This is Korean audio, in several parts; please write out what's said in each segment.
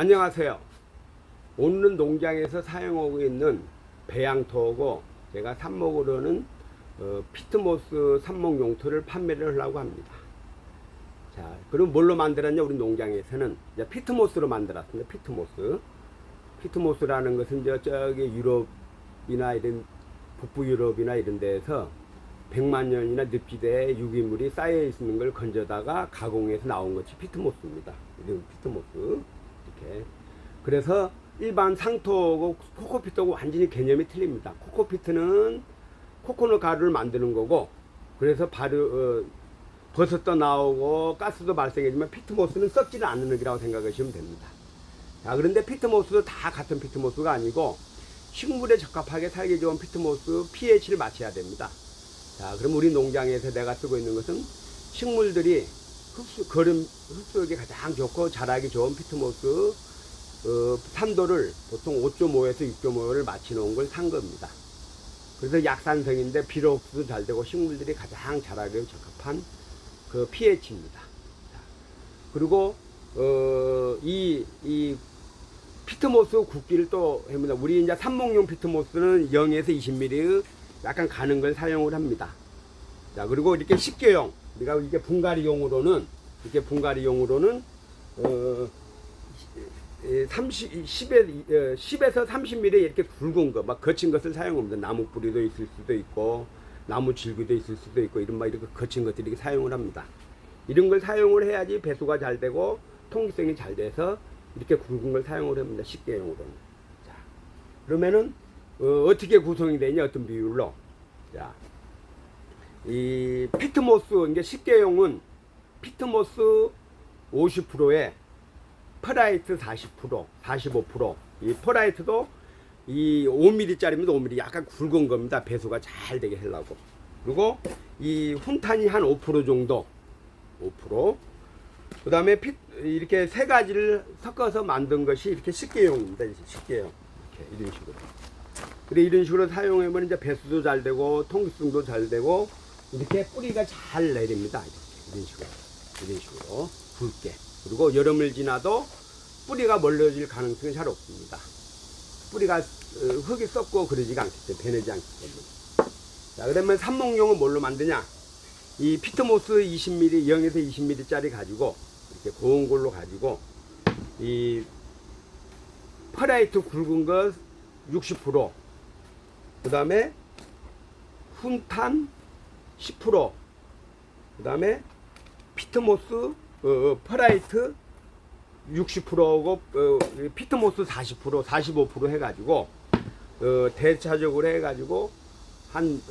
안녕하세요. 오늘은 농장에서 사용하고 있는 배양토하고 제가 삽목으로는 피트모스 삽목 용토를 판매를 하려고 합니다. 자, 그럼 뭘로 만들었냐? 우리 농장에서는 이제 피트모스로 만들었습니다. 피트모스라는 것은 이제 저기 유럽이나 이런 북부 유럽이나 이런 데에서 100만 년이나 늪지대에 유기물이 쌓여 있는 걸 건져다가 가공해서 나온 것이 피트모스입니다. 이런 피트모스. 이렇게. 그래서 일반 상토하고 코코피트하고 완전히 개념이 틀립니다. 코코피트는 코코넛 가루를 만드는 거고, 그래서 버섯도 나오고 가스도 발생하지만 피트모스는 썩지는 않는 흙이라고 생각하시면 됩니다. 자, 그런데 피트모스도 다 같은 피트모스가 아니고 식물에 적합하게 살기 좋은 피트모스 pH를 맞춰야 됩니다. 자, 그럼 우리 농장에서 내가 쓰고 있는 것은 식물들이 흡수하기 가장 좋고 자라기 좋은 피트모스 산도를 보통 5.5에서 6.5를 맞춰 놓은 걸 산 겁니다. 그래서 약산성인데 비료 흡수도 잘 되고 식물들이 가장 자라기 적합한 그 pH입니다. 그리고 이 피트모스 굵기를 또 합니다. 우리 이제 삽목용 피트모스는 0에서 20mm 약간 가는 걸 사용을 합니다. 자, 그리고 이렇게 식계용, 우리가 이게 분갈이용으로는 10에서 30mm 이렇게 굵은 거, 막 거친 것을 사용합니다. 나무 뿌리도 있을 수도 있고, 나무 줄기도 있을 수도 있고, 이런 막 이렇게 거친 것들이 이렇게 사용을 합니다. 이런 걸 사용을 해야지 배수가 잘 되고, 통기성이 잘 돼서 이렇게 굵은 걸 사용을 합니다. 식계용으로는. 자, 그러면은, 어떻게 구성이 되냐, 어떤 비율로. 자, 이 피트모스, 이게 식계용은 피트모스 50%에 퍼라이트 40%, 45%. 이 퍼라이트도 이 5mm짜리입니다. 5mm. 약간 굵은 겁니다. 배수가 잘 되게 하려고. 그리고 이 훈탄이 한 5% 정도. 5%. 그 다음에 이렇게 세 가지를 섞어서 만든 것이 이렇게 식계용입니다. 식계용. 이렇게, 이런 식으로. 그래, 이런 식으로 사용하면 이제 배수도 잘 되고, 통기성도 잘 되고, 이렇게 뿌리가 잘 내립니다. 이렇게, 이런 식으로. 굵게. 그리고 여름을 지나도 뿌리가 멀어질 가능성이 잘 없습니다. 뿌리가 흙이 썩고 그러지가 않기 때문에, 배내지 않기 때문에. 자, 그러면 삽목용은 뭘로 만드냐? 이 피트모스 20mm, 0에서 20mm짜리 가지고, 이렇게 고운 걸로 가지고, 이 퍼라이트 굵은 거 60%, 그 다음에 훈탄 10%, 그 다음에 피트모스 퍼라이트 60%고 피트모스 40%, 45% 해가지고 대차적으로 해가지고 한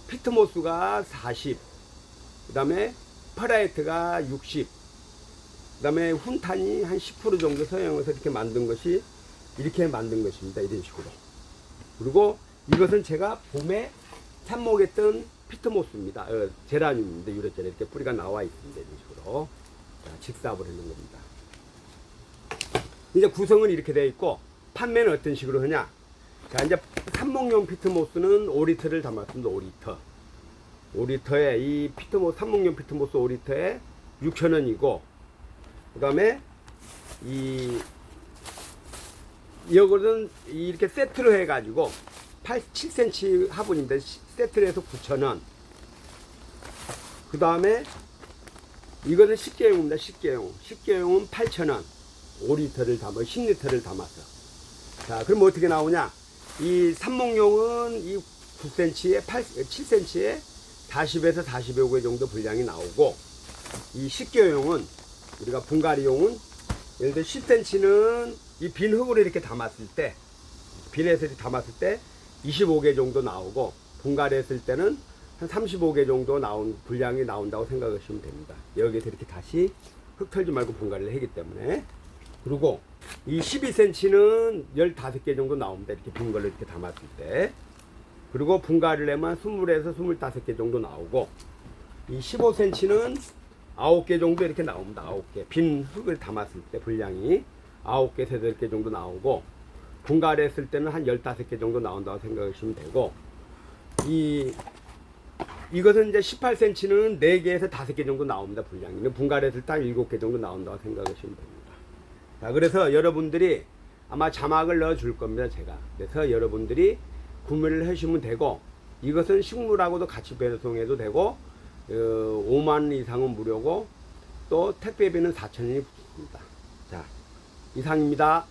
피트모스가 40, 그 다음에 퍼라이트가 60, 그 다음에 훈탄이 한 10% 정도 사용해서 이렇게 만든 것이, 이렇게 만든 것입니다. 이런 식으로. 그리고 이것은 제가 봄에 삽목했던 피트모스입니다. 제라늄입니다. 유래절에 이렇게 뿌리가 나와 있습니다. 이런 식으로. 자, 직사업을 하는 겁니다. 이제 구성은 이렇게 되어 있고, 판매는 어떤 식으로 하냐? 자, 이제 삽목용 피트모스는 5리터를 담았습니다. 5리터. 5리터에 이 피트모스, 삽목용 피트모스 5리터에 6,000원이고, 그 다음에 이거는 이렇게 세트로 해가지고 7cm 화분인데 세트로 해서 9,000원. 그 다음에 이거는 식계용입니다. 식계용은 8,000원. 5리터를 담아, 10리터를 담아서. 자, 그럼 어떻게 나오냐? 이 삽목용은 이 9cm에 7cm에 40에서 45개 정도 분량이 나오고, 이 식계용은, 우리가 분갈이용은 예를 들어 10cm는 이 빈 흙으로 이렇게 담았을 때, 빈에서 이렇게 담았을 때 25개 정도 나오고, 분갈이했을 때는 한 35개 정도 분량이 나온다고 생각하시면 됩니다. 여기에서 이렇게 다시 흙 털지 말고 분갈이를 하기 때문에. 그리고 이 12cm는 15개 정도 나옵니다. 이렇게 빈 걸로 이렇게 담았을 때. 그리고 분갈이를 하면 20에서 25개 정도 나오고, 이 15cm는 9개 정도 이렇게 나옵니다. 9개. 빈 흙을 담았을 때 분량이 9개, 8개 정도 나오고, 분갈이했을 때는 한 15개 정도 나온다고 생각하시면 되고, 이것은 이제 18cm는 4개에서 5개 정도 나옵니다. 분량이. 분갈이했을 때 한 7개 정도 나온다고 생각하시면 됩니다. 자, 그래서 여러분들이 아마 자막을 넣어 줄 겁니다, 제가. 그래서 여러분들이 구매를 하시면 되고, 이것은 식물하고도 같이 배송해도 되고, 5만 원 이상은 무료고, 또 택배비는 4,000원이 붙습니다. 자, 이상입니다.